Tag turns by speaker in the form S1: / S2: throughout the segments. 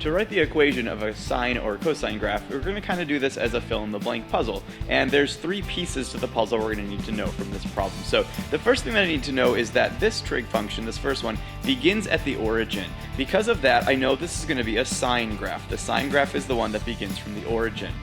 S1: to write the equation of a sine or cosine graph, we're going to kind of do this as a fill-in-the-blank puzzle. And there's three pieces to the puzzle we're going to need to know from this problem. So the first thing that I need to know is that this trig function, this first one, begins at the origin. Because of that, I know this is going to be a sine graph. The sine graph is the one that begins from the origin.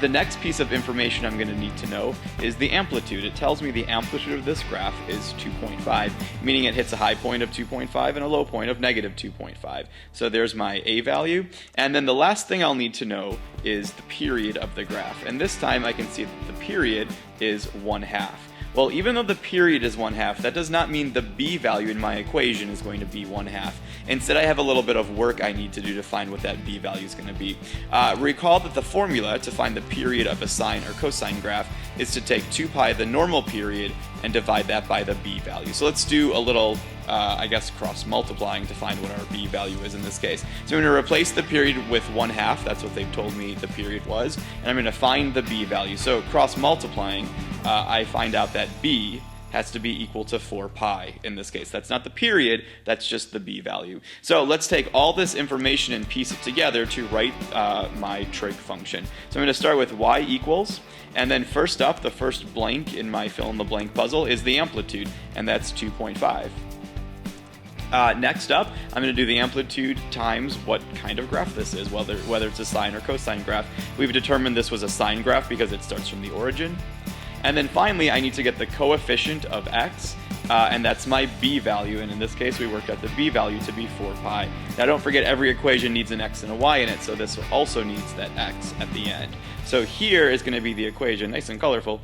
S1: The next piece of information I'm going to need to know is the amplitude. It tells me the amplitude of this graph is 2.5, meaning it hits a high point of 2.5 and a low point of negative 2.5. So there's my a value. And then the last thing I'll need to know is the period of the graph. And this time I can see that the period is 1/2. Well, even though the period is 1/2, that does not mean the b value in my equation is going to be 1/2. Instead, I have a little bit of work I need to do to find what that b value is going to be. Recall that the formula to find the period of a sine or cosine graph is to take 2 pi, the normal period, and divide that by the b value. So let's do a little, I guess, cross-multiplying to find what our b value is in this case. So I'm going to replace the period with 1/2. That's what they've told me the period was. And I'm going to find the b value. So cross-multiplying, I find out that b has to be equal to 4 pi in this case. That's not the period, that's just the b value. So let's take all this information and piece it together to write my trig function. So I'm going to start with y equals, and then first up, the first blank in my fill-in-the-blank puzzle is the amplitude, and that's 2.5. Next up, I'm going to do the amplitude times what kind of graph this is, whether it's a sine or cosine graph. We've determined this was a sine graph because it starts from the origin. And then finally, I need to get the coefficient of x, and that's my b value, and in this case we worked out the b value to be 4 pi. Now don't forget, every equation needs an x and a y in it, so this also needs that x at the end. So here is going to be the equation, nice and colorful,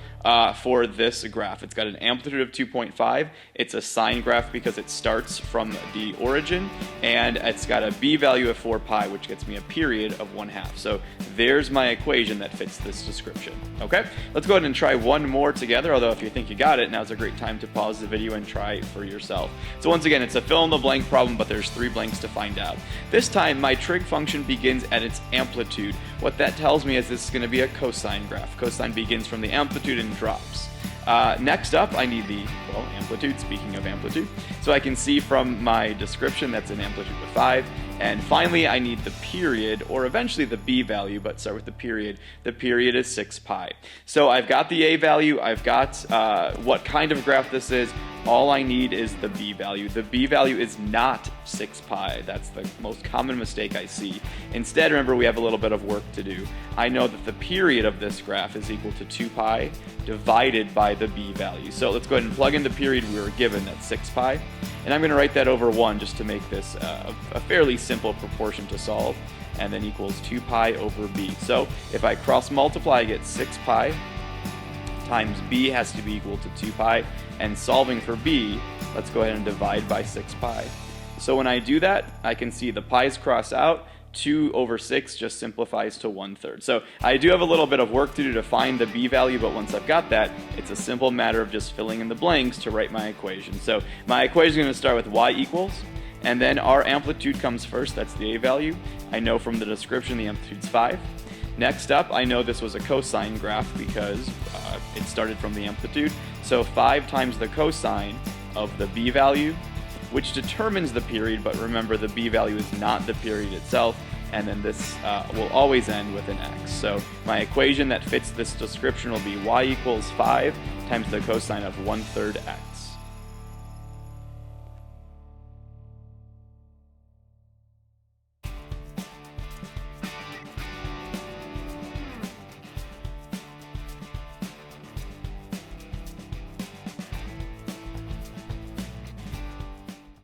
S1: for this graph. It's got an amplitude of 2.5, it's a sine graph because it starts from the origin, and it's got a b value of 4 pi, which gets me a period of 1/2. So there's my equation that fits this description. Okay, let's go ahead and try one more together, although if you think you got it, now's a great time to pause the video and try it for yourself. So once again, it's a fill-in-the-blank problem, but there's 3 blanks to find out. This time, my trig function begins at its amplitude. What that tells me is this is going to be a cosine graph. Cosine begins from the amplitude and drops. Next up, I need the, amplitude, speaking of amplitude. So I can see from my description that's an amplitude of 5. And finally, I need the period, or eventually the b value, but start with the period. The period is 6 pi. So I've got the a value, I've got what kind of graph this is. All I need is the b value. The b value is not 6 pi. That's the most common mistake I see. Instead, remember, we have a little bit of work to do. I know that the period of this graph is equal to 2 pi divided by the b value. So let's go ahead and plug in the period we were given, that's 6 pi. And I'm going to write that over 1 just to make this a fairly simple proportion to solve, and then equals 2 pi over b. So if I cross multiply, I get 6 pi times b has to be equal to 2 pi, and solving for b, let's go ahead and divide by 6 pi. So when I do that, I can see the pi's cross out, 2 over 6 just simplifies to 1/3. So I do have a little bit of work to do to find the b value, but once I've got that, it's a simple matter of just filling in the blanks to write my equation. So my equation is going to start with y equals, and then our amplitude comes first, that's the a value. I know from the description the amplitude's 5. Next up, I know this was a cosine graph because it started from the amplitude. So 5 times the cosine of the b value, which determines the period, but remember the b value is not the period itself, and then this will always end with an x. So my equation that fits this description will be y equals 5 times the cosine of 1/3 x.